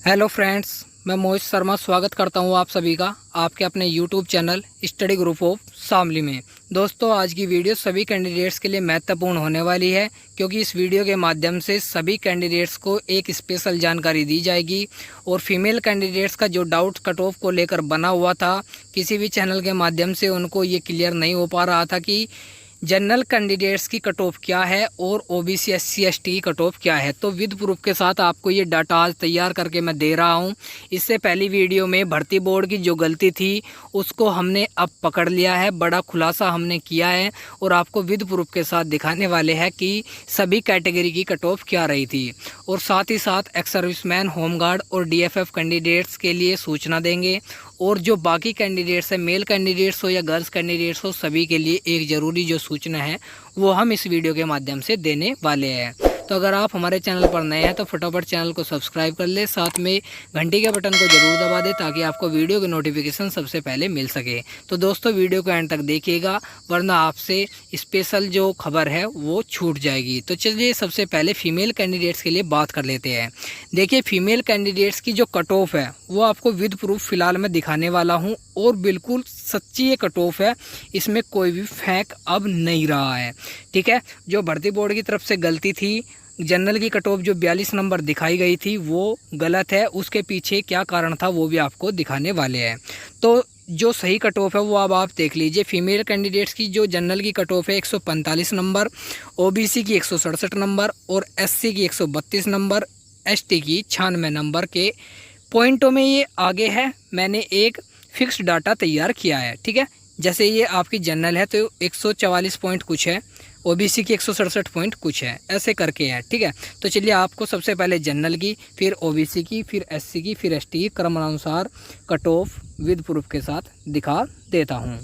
Hello friends, मैं मोहित शर्मा स्वागत करता हूं आप सभी का आपके अपने YouTube channel study group of Shamli में। दोस्तों, आज की वीडियो सभी कैंडिडेट्स के लिए महत्वपूर्ण होने वाली है, क्योंकि इस वीडियो के माध्यम से सभी कैंडिडेट्स को एक स्पेशल जानकारी दी जाएगी। और फीमेल कैंडिडेट्स का जो डाउट कट ऑफ को लेकर बना हुआ था, किसी भी चैनल के माध्यम से उनको ये क्लियर नहीं हो पा रहा था कि जनरल कैंडिडेट्स की कट ऑफ क्या है और ओबीसी एससी एसटी की कट ऑफ क्या है। तो विद प्रूफ के साथ आपको ये डाटा आज तैयार करके मैं दे रहा हूँ। इससे पहली वीडियो में भर्ती बोर्ड की जो गलती थी उसको हमने अब पकड़ लिया है, बड़ा खुलासा हमने किया है और आपको विद प्रूफ के साथ दिखाने वाले हैं कि सभी कैटेगरी की कट ऑफ क्या रही थी। और साथ ही साथ एक्स सर्विसमैन, होमगार्ड और डीएफएफ कैंडिडेट्स के लिए सूचना देंगे। और जो बाकी कैंडिडेट्स हैं, मेल कैंडिडेट्स हो या गर्ल्स कैंडिडेट्स हो, सभी के लिए एक ज़रूरी जो सूचना है वो हम इस वीडियो के माध्यम से देने वाले हैं। तो अगर आप हमारे चैनल पर नए हैं तो फटाफट चैनल को सब्सक्राइब कर ले, साथ में घंटी के बटन को ज़रूर दबा दे ताकि आपको वीडियो की नोटिफिकेशन सबसे पहले मिल सके। तो दोस्तों, वीडियो को एंड तक देखिएगा, वरना आपसे स्पेशल जो खबर है वो छूट जाएगी। तो चलिए सबसे पहले फीमेल कैंडिडेट्स के लिए बात कर लेते हैं। देखिए, फीमेल कैंडिडेट्स की जो कट ऑफ है वो आपको विद प्रूफ फिलहाल मैं दिखाने वाला हूँ और बिल्कुल सच्ची ये कट ऑफ है, इसमें कोई भी फेक अब नहीं रहा है। ठीक है, जो भर्ती बोर्ड की तरफ से गलती थी, जनरल की कट ऑफ जो 42 नंबर दिखाई गई थी वो गलत है, उसके पीछे क्या कारण था वो भी आपको दिखाने वाले हैं। तो जो सही कट ऑफ है वो अब आप देख लीजिए। फीमेल कैंडिडेट्स की जो जनरल की कट ऑफ है 145 नंबर, ओबीसी की 167 नंबर और एससी की 132 नंबर, एसटी की 96 नंबर के पॉइंटों में ये आगे है। मैंने एक फिक्स्ड डाटा तैयार किया है। ठीक है, जैसे ये आपकी जनरल है तो 144 पॉइंट कुछ है, ओबीसी की 167 पॉइंट कुछ है, ऐसे करके है। ठीक है, तो चलिए आपको सबसे पहले जनरल की, फिर ओबीसी की, फिर एससी की, फिर एसटी की क्रमानुसार कट ऑफ विद प्रूफ के साथ दिखा देता हूँ।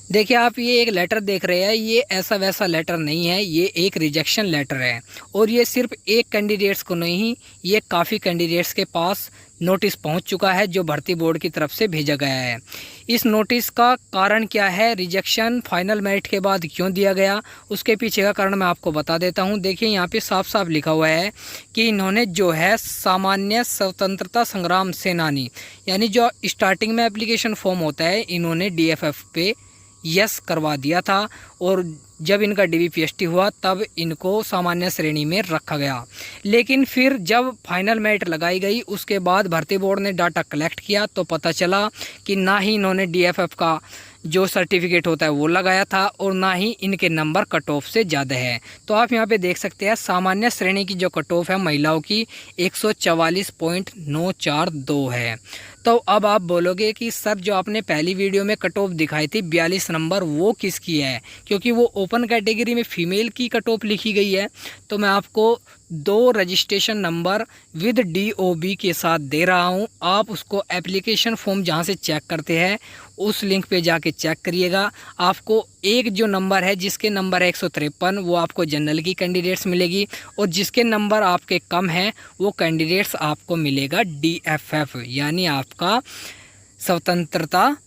देखिए, आप ये एक लेटर देख रहे हैं, ये ऐसा वैसा लेटर नहीं है, ये एक रिजेक्शन लेटर है। और ये सिर्फ एक कैंडिडेट्स को नहीं, ये काफ़ी कैंडिडेट्स के पास नोटिस पहुंच चुका है जो भर्ती बोर्ड की तरफ से भेजा गया है। इस नोटिस का कारण क्या है, रिजेक्शन फाइनल मेरिट के बाद क्यों दिया गया, उसके पीछे का कारण मैं आपको बता देता हूं। देखिए, यहाँ पे साफ साफ लिखा हुआ है कि इन्होंने जो है सामान्य स्वतंत्रता संग्राम सेनानी, यानी जो स्टार्टिंग में एप्लीकेशन फॉर्म होता है, इन्होंने डीएफएफ पे यस करवा दिया था और जब इनका डीबीपीएसटी हुआ तब इनको सामान्य श्रेणी में रखा गया। लेकिन फिर जब फाइनल मेरिट लगाई गई उसके बाद भर्ती बोर्ड ने डाटा कलेक्ट किया तो पता चला कि ना ही इन्होंने डीएफएफ का जो सर्टिफिकेट होता है वो लगाया था और ना ही इनके नंबर कट ऑफ से ज़्यादा है। तो आप यहाँ पे देख सकते हैं सामान्य श्रेणी की जो कट ऑफ है महिलाओं की 144.942 है। तो अब आप बोलोगे कि सर, जो आपने पहली वीडियो में कट ऑफ दिखाई थी 42 नंबर, वो किसकी है, क्योंकि वो ओपन कैटेगरी में फीमेल की कट ऑफ लिखी गई है। तो मैं आपको 2 रजिस्ट्रेशन नंबर विद डीओबी के साथ दे रहा हूं, आप उसको एप्लीकेशन फॉर्म जहां से चेक करते हैं उस लिंक पे जाके चेक करिएगा। आपको एक जो नंबर है जिसके नंबर है 153, वो आपको जनरल की कैंडिडेट्स मिलेगी और जिसके नंबर आपके कम हैं वो कैंडिडेट्स आपको मिलेगा डीएफएफ, यानी आपका स्वतंत्रता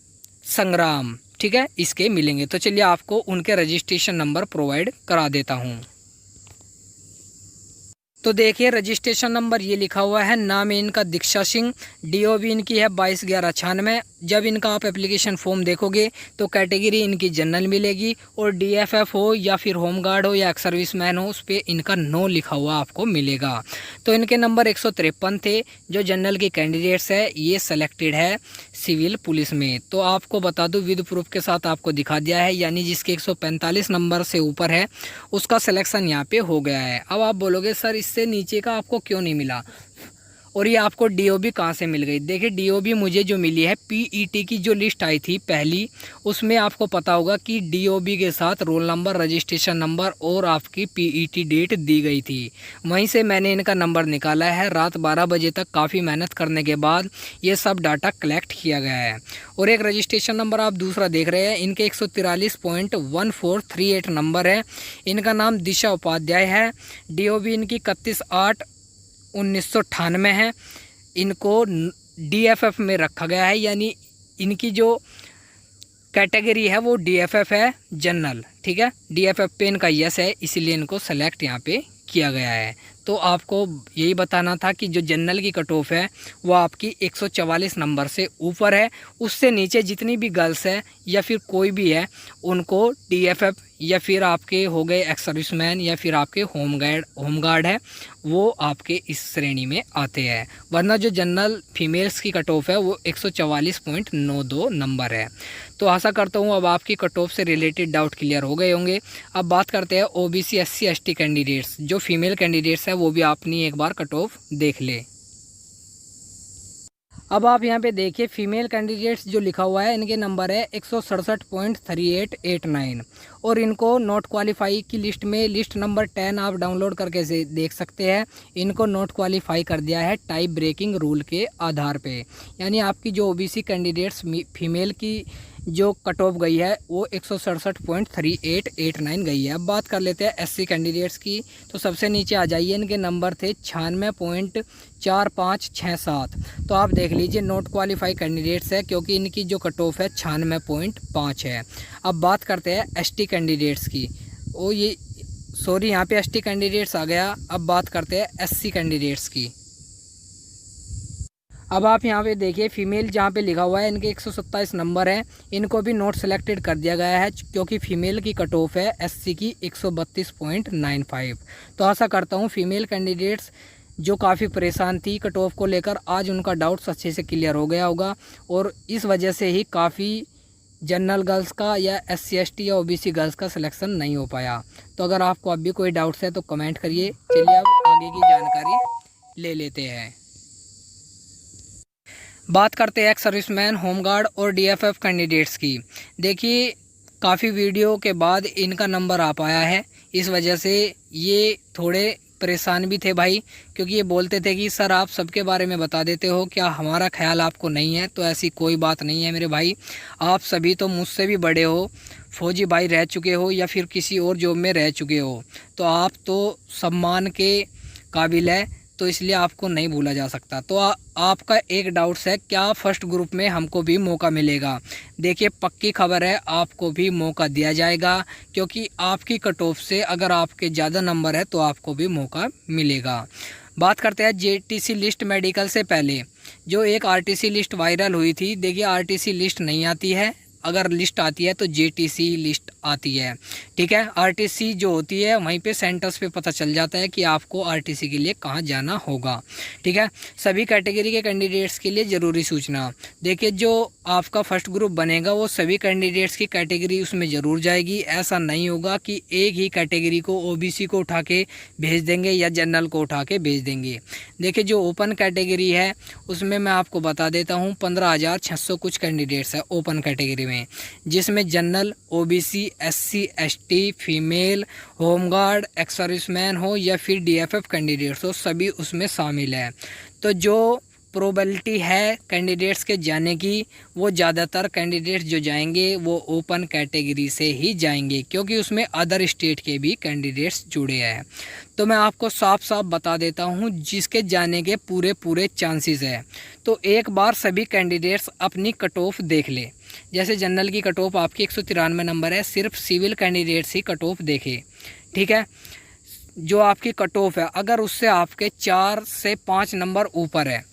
संग्राम। ठीक है, इसके मिलेंगे। तो चलिए आपको उनके रजिस्ट्रेशन नंबर प्रोवाइड करा देता हूँ। तो देखिए, रजिस्ट्रेशन नंबर ये लिखा हुआ है, नाम इनका दीक्षा सिंह, डीओबी इनकी है 22/11/96। जब इनका आप एप्लीकेशन फॉर्म देखोगे तो कैटेगरी इनकी जनरल मिलेगी और डीएफएफ हो या फिर होमगार्ड हो या एक्स सर्विसमैन हो, उस पर इनका नो लिखा हुआ आपको मिलेगा। तो इनके नंबर 153 थे। जो जनरल की कैंडिडेट्स है ये सेलेक्टेड है सिविल पुलिस में। तो आपको बता दूं, विद प्रूफ के साथ आपको दिखा दिया है, यानी जिसके 145 नंबर से ऊपर है उसका सिलेक्शन यहाँ पे हो गया है। अब आप बोलोगे सर, इससे नीचे का आपको क्यों नहीं मिला और ये आपको डीओबी कहाँ से मिल गई। देखिए, डीओबी मुझे जो मिली है पीईटी की जो लिस्ट आई थी पहली, उसमें आपको पता होगा कि डीओबी के साथ रोल नंबर, रजिस्ट्रेशन नंबर और आपकी पीईटी डेट दी गई थी। वहीं से मैंने इनका नंबर निकाला है। रात 12 बजे तक काफ़ी मेहनत करने के बाद ये सब डाटा कलेक्ट किया गया है। और एक रजिस्ट्रेशन नंबर आप दूसरा देख रहे हैं, इनके 143.1438 नंबर है। इनका नाम दिशा उपाध्याय है। डीओबी इनकी 31/8/1998 है। इनको डीएफएफ में रखा गया है, यानी इनकी जो कैटेगरी है वो डीएफएफ है जनरल। ठीक है, डीएफएफ पे इनका यस है, इसीलिए इनको सेलेक्ट यहाँ पे किया गया है। तो आपको यही बताना था कि जो जनरल की कट ऑफ है वो आपकी 144 नंबर से ऊपर है। उससे नीचे जितनी भी गर्ल्स है या फिर कोई भी है उनको DFF या फिर आपके हो गए एक्स सर्विसमैन या फिर आपके होमगार्ड है वो आपके इस श्रेणी में आते हैं। वरना जो जनरल फीमेल्स की कट ऑफ है वो 144.92 नंबर है। तो आशा करता हूँ अब आपकी कट ऑफ से रिलेटेड डाउट क्लियर हो गए होंगे। अब बात करते हैं OBC SC ST कैंडिडेट्स, जो फीमेल कैंडिडेट्स है वो भी आपने एक बार कट ऑफ देख ले। अब आप यहाँ पे देखिए फीमेल कैंडिडेट्स जो लिखा हुआ है इनके नंबर है 167.3889 और इनको नॉट क्वालिफाई की लिस्ट में लिस्ट नंबर 10 आप डाउनलोड करके से देख सकते हैं। इनको नॉट क्वालिफाई कर दिया है टाइप ब्रेकिंग रूल के आधार पे। यानी आपकी जो OBC कैंडिडेट्स फीमेल की जो कट ऑफ गई है वो 167.3889 गई है। अब बात कर लेते हैं SC कैंडिडेट्स की। तो सबसे नीचे आ जाइए, इनके नंबर थे 96.4567। तो आप देख लीजिए नॉट क्वालिफाई कैंडिडेट्स है क्योंकि इनकी जो कट ऑफ है 96.5 है। अब बात करते हैं ST कैंडिडेट्स की। यहाँ पे ST कैंडिडेट्स आ गया। अब बात करते हैं SC कैंडिडेट्स की। अब आप यहाँ पे देखिए फीमेल जहाँ पे लिखा हुआ है इनके 127 नंबर है, इनको भी नोट सेलेक्टेड कर दिया गया है क्योंकि फीमेल की कट ऑफ है SC की 132.95। तो आशा करता हूँ फीमेल कैंडिडेट्स जो काफ़ी परेशान थी कट ऑफ को लेकर, आज उनका डाउट्स अच्छे से क्लियर हो गया होगा और इस वजह से ही काफ़ी जनरल गर्ल्स का या SC ST या OBC गर्ल्स का सिलेक्शन नहीं हो पाया। तो अगर आपको अब भी कोई डाउट्स है तो कमेंट करिए। चलिए अब आगे की जानकारी ले लेते हैं। बात करते हैं एक्स सर्विसमैन, होमगार्ड और DFF कैंडिडेट्स की। देखिए काफ़ी वीडियो के बाद इनका नंबर आ पाया है, इस वजह से ये थोड़े परेशान भी थे भाई, क्योंकि ये बोलते थे कि सर आप सबके बारे में बता देते हो, क्या हमारा ख्याल आपको नहीं है? तो ऐसी कोई बात नहीं है मेरे भाई, आप सभी तो मुझसे भी बड़े हो, फौजी भाई रह चुके हो या फिर किसी और जॉब में रह चुके हो, तो आप तो सम्मान के काबिल है, तो इसलिए आपको नहीं भूला जा सकता। तो आपका एक डाउट्स है क्या फर्स्ट ग्रुप में हमको भी मौका मिलेगा? देखिए पक्की खबर है, आपको भी मौका दिया जाएगा क्योंकि आपकी कट ऑफ से अगर आपके ज़्यादा नंबर है तो आपको भी मौका मिलेगा। बात करते हैं JTC लिस्ट मेडिकल से पहले जो एक RTC लिस्ट वायरल हुई थी। देखिए RTC लिस्ट नहीं आती है, अगर लिस्ट आती है तो JTC लिस्ट आती है, ठीक है। RTC जो होती है वहीं पे सेंटर्स पे पता चल जाता है कि आपको RTC के लिए कहाँ जाना होगा, ठीक है। सभी कैटेगरी के कैंडिडेट्स के लिए ज़रूरी सूचना, देखिए जो आपका फर्स्ट ग्रुप बनेगा वो सभी कैंडिडेट्स की कैटेगरी उसमें ज़रूर जाएगी। ऐसा नहीं होगा कि एक ही कैटेगरी को OBC को उठा के भेज देंगे या जनरल को उठा के भेज देंगे। देखिए जो ओपन कैटेगरी है उसमें मैं आपको बता देता हूँ 15,600 कुछ कैंडिडेट्स है ओपन कैटेगरी में, जिसमें general, OBC, SC, ST, female, home guard, ex serviceman हो या फिर DFF कैंडिडेट्स हो, सभी उसमें शामिल है। तो जो प्रोबेबिलिटी है कैंडिडेट्स के जाने की, वो ज़्यादातर कैंडिडेट्स जो जाएंगे वो ओपन कैटेगरी से ही जाएंगे क्योंकि उसमें अदर स्टेट के भी कैंडिडेट्स जुड़े हैं। तो मैं आपको साफ साफ बता देता हूँ जिसके जाने के पूरे चांसेस है। तो एक बार सभी कैंडिडेट्स अपनी कट ऑफ देख ले। जैसे जनरल की कट ऑफ आपकी 193 नंबर है, सिर्फ सिविल कैंडिडेट्स ही कट ऑफ देखे, ठीक है। जो आपकी कट ऑफ है अगर उससे आपके 4 से 5 नंबर ऊपर है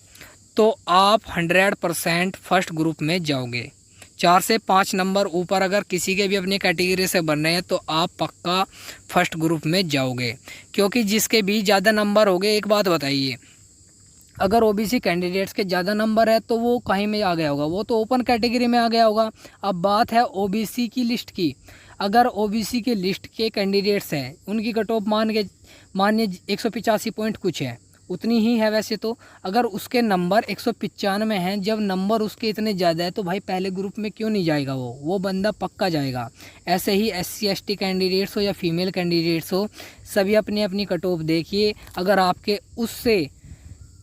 तो आप 100% फर्स्ट ग्रुप में जाओगे। 4 से 5 नंबर ऊपर अगर किसी के भी अपनी कैटेगरी से बन रहे हैं तो आप पक्का फर्स्ट ग्रुप में जाओगे, क्योंकि जिसके भी ज़्यादा नंबर हो गए, एक बात बताइए, अगर OBC कैंडिडेट्स के ज़्यादा नंबर है तो वो कहीं में आ गया होगा, वो तो ओपन कैटेगरी में आ गया होगा। अब बात है OBC की लिस्ट की, अगर OBC के लिस्ट के कैंडिडेट्स हैं उनकी कट ऑफ मानिए 185 पॉइंट कुछ है, उतनी ही है वैसे तो, अगर उसके नंबर 195 हैं, जब नंबर उसके इतने ज़्यादा है तो भाई पहले ग्रुप में क्यों नहीं जाएगा? वो बंदा पक्का जाएगा। ऐसे ही SC ST कैंडिडेट्स हो या फीमेल कैंडिडेट्स हो, सभी अपनी अपनी कट ऑफ देखिए, अगर आपके उससे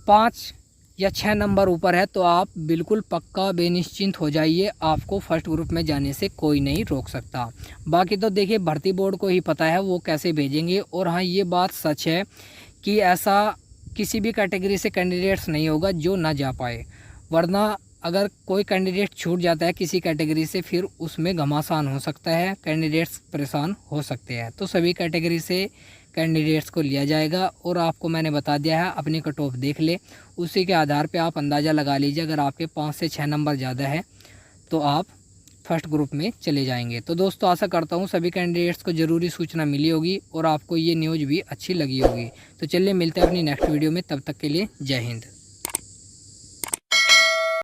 5 या 6 नंबर ऊपर है तो आप बिल्कुल पक्का बेनिश्चिंत हो जाइए, आपको फर्स्ट ग्रुप में जाने से कोई नहीं रोक सकता। बाकी तो देखिए भर्ती बोर्ड को ही पता है वो कैसे भेजेंगे। और हाँ ये बात सच है कि ऐसा किसी भी कैटेगरी से कैंडिडेट्स नहीं होगा जो ना जा पाए, वरना अगर कोई कैंडिडेट छूट जाता है किसी कैटेगरी से फिर उसमें घमासान हो सकता है, कैंडिडेट्स परेशान हो सकते हैं। तो सभी कैटेगरी से कैंडिडेट्स को लिया जाएगा। और आपको मैंने बता दिया है, अपनी कट ऑफ देख ले, उसी के आधार पे आप अंदाज़ा लगा लीजिए। अगर आपके 5 से 6 नंबर ज़्यादा है तो आप फर्स्ट ग्रुप में चले जाएंगे। तो दोस्तों आशा करता हूँ सभी कैंडिडेट्स को ज़रूरी सूचना मिली होगी और आपको ये न्यूज़ भी अच्छी लगी होगी। तो चलिए मिलते हैं अपनी नेक्स्ट वीडियो में, तब तक के लिए जय हिंद।